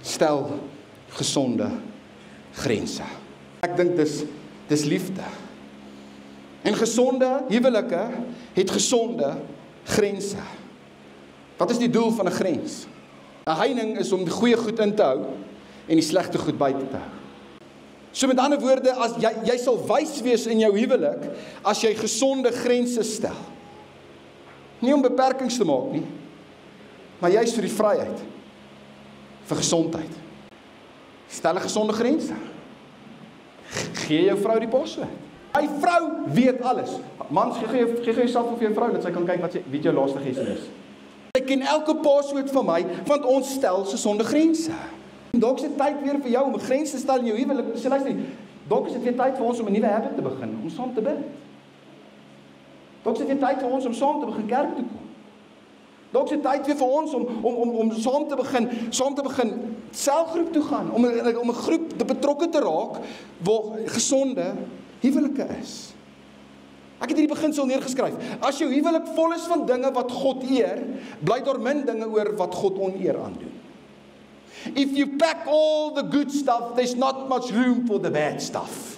stel gesonde grense. Ek dink dis liefde. En gesonde huwelike het gesonde grense. Wat is die doel van 'n grens? 'n Heining is om die goeie goed in te hou en die slegte goed buite te hou. So met ander woorde, as jy sal wys wees in jou huwelik as jy gesonde grense stel. Nie om beperkings te maak nie, maar juist vir die vryheid, vir gesondheid. Stel 'n gesonde grense. Gee jou vrou die password. My vrou weet alles. Mans, gee jouself vir jou vrou, dat sy kan kyk wie jou laaste SMS. Sy ken elke password van my, want ons stel gesonde grense. Dalk is dit tyd weer vir jou om 'n grens te stel in jou huwelik. Sê luister, dalk is dit weer tyd vir ons om 'n nuwe habit te begin, om saam te bid. Dalk is dit weer tyd vir ons om saam te begin kerk toe kom. Dalk is dit tyd weer vir ons om saam te begin selgroep toe gaan, om 'n groep betrokke te raak waar gesonde huwelike is. Ek het hierdie beginsel neergeskryf. As jou huwelik vol is van dinge wat God eer, bly daar min dinge oor wat God oneer aandoen. If you pack all the good stuff, there's not much room for the bad stuff.